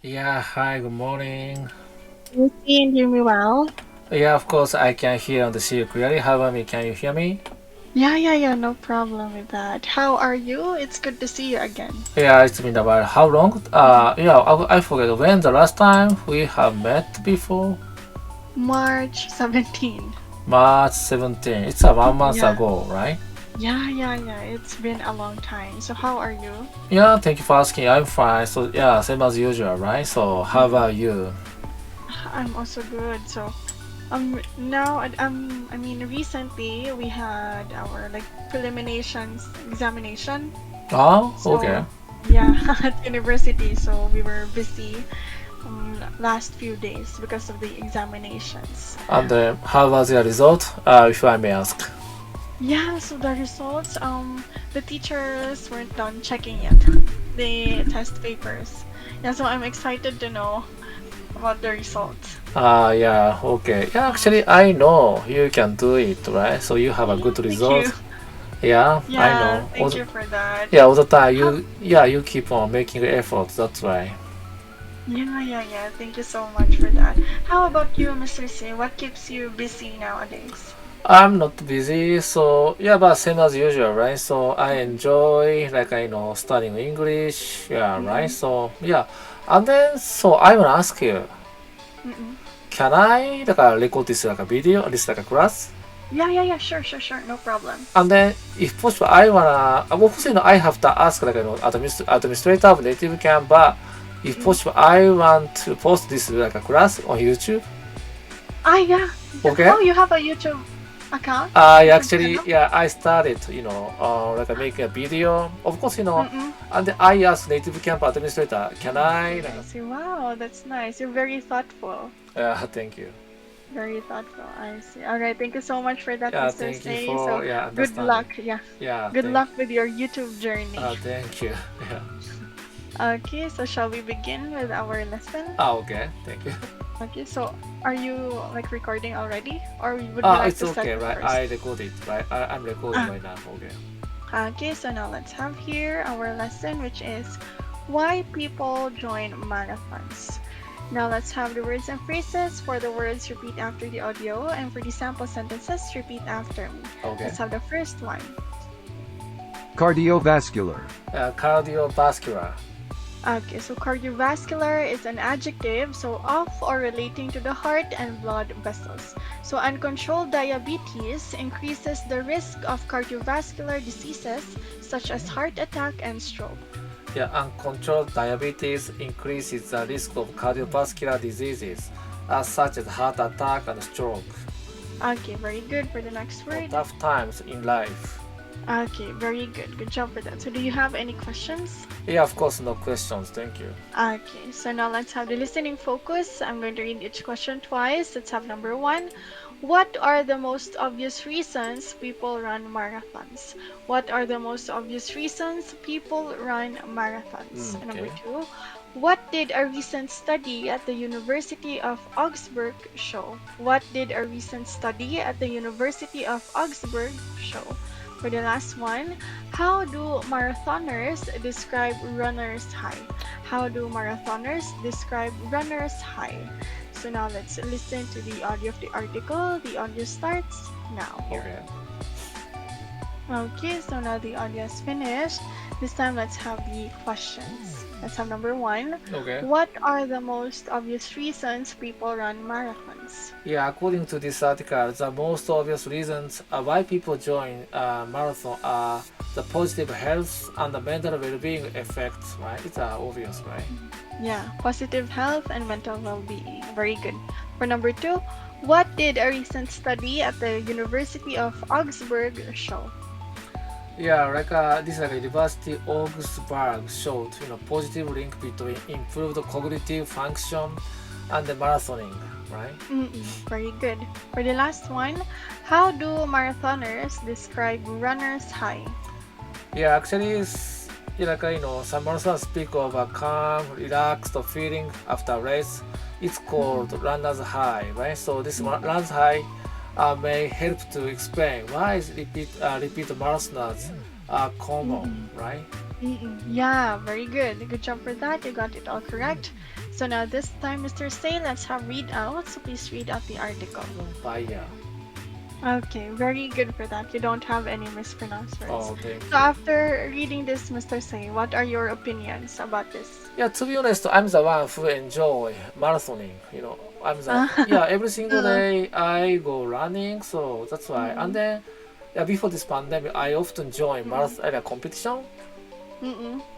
Yeah, hi, good morning. You see and hear me well? Yeah, of course, I can hear and see you clearly. How about me? Can you hear me? Yeah, no problem with that. How are you? It's good to see you again. Yeah, it's been a while. How long? Yeah, I forget when the last time we have met before. March 17. March 17. It's a 1 month Yeah, ago, right? yeah. It's been a long time. So how are you? Yeah, thank you for asking. I'm fine. So, yeah, same as usual, right? So, how Mhm. about you? I'm also good. So now I mean recently we had our like preliminations examination. Oh, okay. So yeah, at university. So we were busy last few days because of the examinations. And how was your result, if I may ask? Yeah, so the results, the teachers weren't done checking yet. The test papers. Yeah, so I'm excited to know about the results. Yeah, okay. Yeah, Mm. actually, I know you can do it, right? So, you have a Yeah, good thank you. result. Yeah, I Yeah, know. thank you for that. Yeah, all the time How, you keep on making efforts. That's why. yeah. Thank you so much for that. How about you, Mr. C? What keeps you busy nowadays? I'm not busy, so yeah, but same as usual, right? So I Mm-mm, enjoy like I know studying English, yeah, right? mm-mm, So yeah, and then so I will ask you, mm-mm. can I like record this like a video, this like a class? Yeah. Sure. No problem. And then if possible, I wanna of course I have to ask like administrator of native camp, but if Mm-mm. possible, I want to post this like a class on YouTube. Yeah. Okay. Oh, you have a YouTube account? I YouTube actually, channel? yeah, I started, like making a video. Of course, Mm-mm. and then I asked native camp administrator, can I? I see. Wow, that's nice. You're very thoughtful. Thank you. Very thoughtful. I see. All right. Thank you so much for that, Yeah, Mr. thank you Say. So, for good understanding. luck. Yeah. Yeah, Good luck with your YouTube journey. thank you. Yeah. Okay, so shall we begin with our lesson? Okay, thank you. Okay, so are you like recording already? Or would you like It's to set okay, it right? first? I recorded, right? I'm recording Ah, right now. Okay. okay, so now let's have here our lesson, which is why people join marathons. Now let's have the words and phrases. For the words, repeat after the audio, and for the sample sentences, repeat after me. Okay. Let's have the first one. Cardiovascular. Cardiovascular. Okay, so cardiovascular is an adjective, so of or relating to the heart and blood vessels. So uncontrolled diabetes increases the risk of cardiovascular diseases such as heart attack and stroke. Yeah, uncontrolled diabetes increases the risk of cardiovascular diseases, such as heart attack and stroke. Okay, very good for the next For word. tough times in life. Okay, very good. Good job for that. So do you have any questions? Yeah, of course, no questions. Thank you. Okay, so now let's have the listening focus. I'm going to read each question twice. Let's have number one. What are the most obvious reasons people run marathons? What are the most obvious reasons people run marathons? And number Okay. two. What did a recent study at the University of Augsburg show? What did a recent study at the University of Augsburg show? For the last one, how do marathoners describe runner's high? How do marathoners describe runner's high? So now let's listen to the audio of the article. The audio starts now here. Okay. Okay, so now the audio is finished. This time let's have the questions. Let's have number one. Okay. What are the most obvious reasons people run marathons? Yeah, according to this article, the most obvious reasons why people join marathon are the positive health and the mental well-being effects. Right? It's obvious, right? Yeah, positive health and mental well-being. Very good. For number two, what did a recent study at the University of Augsburg show? Yeah, this University Augsburg showed positive link between improved cognitive function and the marathoning, right? Very good. For the last one, how do marathoners describe runner's high? Yeah, actually, some marathons speak of a calm, relaxed feeling after a race. It's called Mm-mm. runner's high, right? So this Mm-mm. runner's high may help to explain why is repeat marathoners are common, Mm-mm. right? Yeah, very good. Good job for that. You got it all correct. So now this time, Mr. Say, let's have read out. So please read out the article. Buyer. Okay, very good for that. You don't have any mispronounced words. Oh, thank So you. after reading this, Mr. Say, what are your opinions about this? Yeah, to be honest, I'm the one who enjoy marathoning. I'm the every single day I go running, so that's why. And then before this pandemic, I often join marathon competition.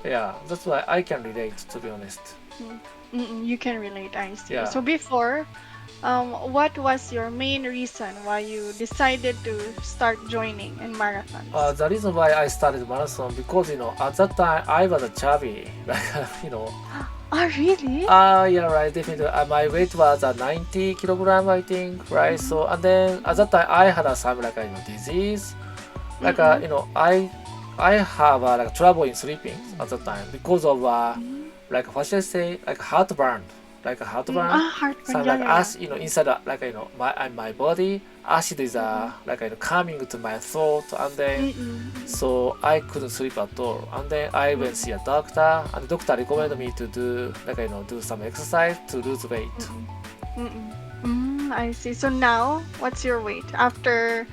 Yeah, that's why I can relate. To be honest. You can relate, I see. Yeah. So before, what was your main reason why you decided to start joining in marathons? The reason why I started marathon because at that time I was a chubby, Oh, really? Yeah, right, definitely. My weight was 90 kilogram, I think, right? So and then at that time I had some disease, I have trouble in sleeping at that time because of what should I say, heartburn, Heartburn, some acid, inside my body. Acid is coming to my throat, and then so I couldn't sleep at all. And then I went see a doctor, and the doctor recommended me to do do some exercise to lose weight. I see. So now, what's your weight after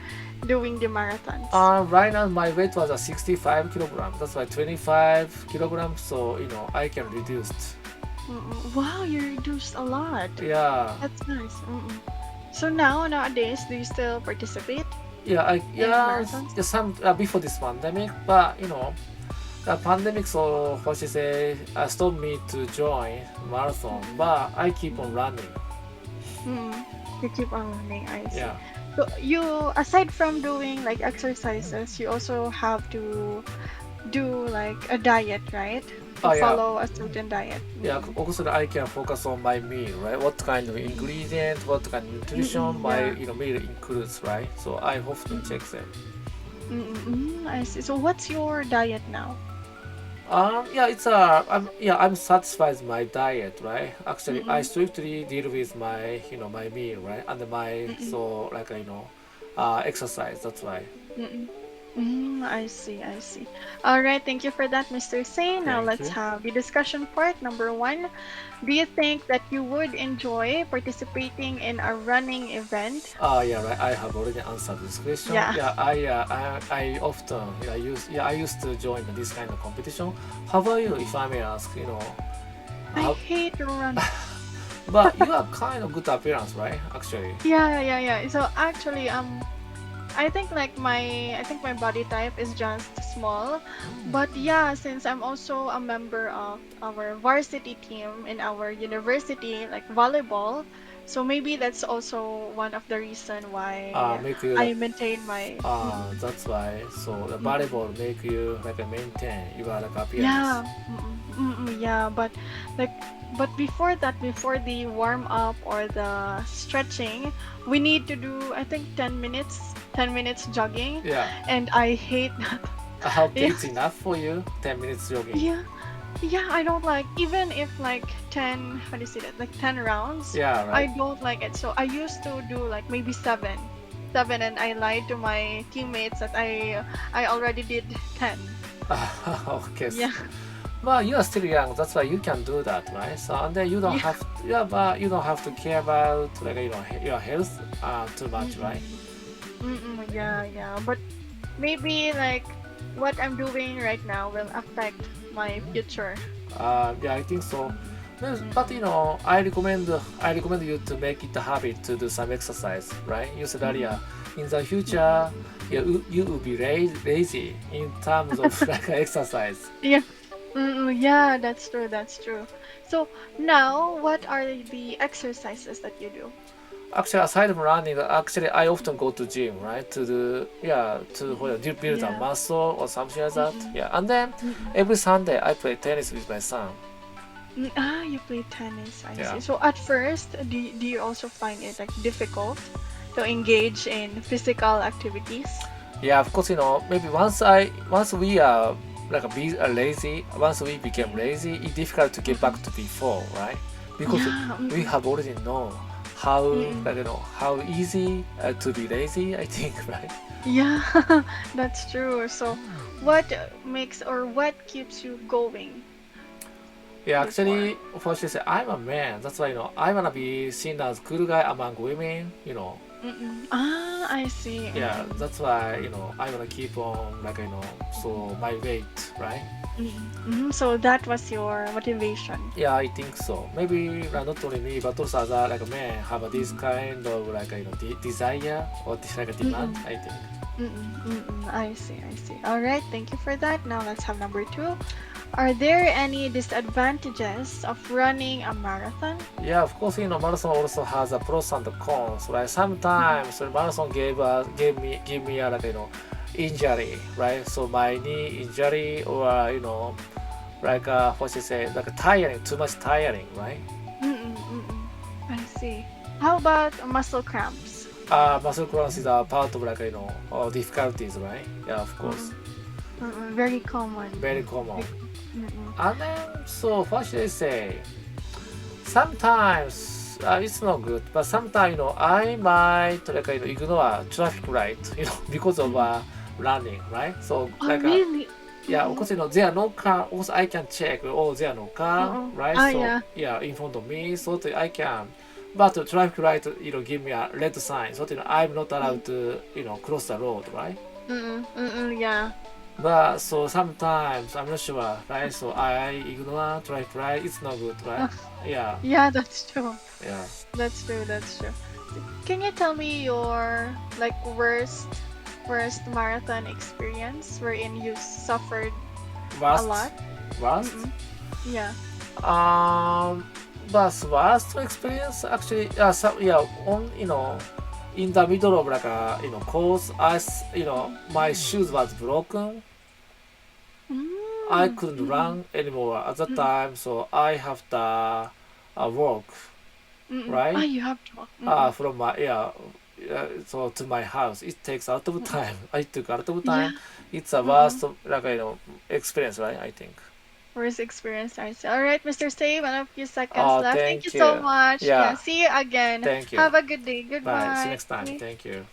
doing the marathons? Right now my weight was 65 kilograms. That's why 25 kilograms. So I can reduce. Wow, you reduced a lot. Yeah. That's nice. So nowadays, do you still participate? Yeah, marathons? some before this pandemic, but the pandemic so what you say stopped me to join marathon, but I keep on running. You keep on running, I see. Yeah. So you, aside from doing exercises, you also have to do a diet, right? To follow a certain diet. Yeah, also I can focus on my meal, right? What kind of ingredient, what kind of nutrition my meal includes, right? So I often check that. I see. So what's your diet now? I'm satisfied with my diet, right? Actually, I strictly deal with my my meal, right? And my exercise. That's why. I see, I see. All right, thank you for that, Mr. Say. Now Thank let's you. have the discussion part. Number 1, do you think that you would enjoy participating in a running event? Yeah, right. I have already answered this question. Yeah. I often I used to join this kind of competition. How about you, if I may ask? I hate to run. But you have kind of good appearance, right? Actually. Yeah. So actually, I think my body type is just small, but yeah, since I'm also a member of our varsity team in our university, like volleyball, so maybe that's also one of the reason why Make you I maintain my that's why. So the volleyball make you maintain your appearance. yeah yeah, but before that, before the warm up or the stretching, we need to do, I think, 10 minutes jogging. Yeah. And I hate that. I hope it's enough for you. 10 minutes jogging. Yeah, I don't like, even if 10, how do you say that, 10 rounds. Yeah, right. I don't like it. So I used to do maybe seven, and I lied to my teammates that I already did 10. Okay. Yeah. But you are still young. That's why you can do that, right? So and then you don't have but you don't have to care about your health too much, right? Yeah. But maybe what I'm doing right now will affect my future. Yeah, I think so. But I recommend you to make it a habit to do some exercise, right? You said earlier, in the future, you will be lazy in terms of exercise. Yeah, that's true. So now, what are the exercises that you do? Actually, aside from running, I often go to gym, right? To do to build a muscle or something like that. Yeah, and then every Sunday I play tennis with my son. You play tennis, I Yeah. see. So at first, do you also find it difficult to engage in physical activities? Yeah, of course, maybe once we are lazy, once we became lazy, it's difficult to get back to before, right? Because we have already know how Mm-mm. like how easy to be lazy. I think, right? Yeah, that's true. So, what makes or what keeps you going Yeah, before? actually, for she said, I'm a man. That's why I wanna be seen as cool guy among women. Mm-mm. Ah, I see. Yeah, Mm-mm. that's why I wanna keep on so my weight, right? Mm-hmm. So that was your motivation. Yeah, I think so. Maybe not only me, but also other like men have this Mm-mm. kind of desire or this like a demand. Mm-mm. I think. Mm-mm. Mm-mm. I see. I see. All right. Thank you for that. Now let's have number two. Are there any disadvantages of running a marathon? Yeah, of course, marathon also has a pros and cons. Right? Mm-mm. Sometimes the marathon give me a injury, right? So my knee injury or what you say like tiring, too much tiring, right? Mm-mm. Mm-mm. I see. How about muscle cramps? Muscle cramps is a part of difficulties, right? Yeah, of course, Mm-mm. Mm-mm. Very common. very common. Mm-mm. And then so what should I say? Sometimes it's not good, but sometimes I might ignore traffic light, because of Mm-mm. running, right? So Oh, really? yeah, of Mm-mm. course there are no car. Also I can check. Oh, there are no car, Mm-mm. right? Ah, So yeah. yeah, in front of me, so that I can. But the traffic light, give me a red sign, so that I'm not Mm-mm. allowed to, cross the road, right? Mm-mm. Mm-mm. Yeah. But so sometimes I'm not sure, right? So I ignore traffic light. It's not good, right? Yeah, Yeah, that's true. yeah. That's true. That's true. Can you tell me your like worst marathon experience wherein you suffered a Worst, lot? worst. Mm-mm. Yeah. Um, but worst experience actually, on in the middle of course, my shoes was broken. I Mm. couldn't Mm-mm. run anymore at that Mm-mm. time, so I have to walk, Mm-mm. Ah, right? you have to. Mm-mm. From my so to my house. It takes a lot of Mm-mm. time. I took a lot of Yeah. time. It's a Mm-mm. worst experience, right? I think. Worst experience, I see. All right, Mr. Say, one of few seconds left. Thank you Thank so you. much. Yeah, Yeah, see you again. thank you. Have a good day. Bye. See you Goodbye. next time. Thank you.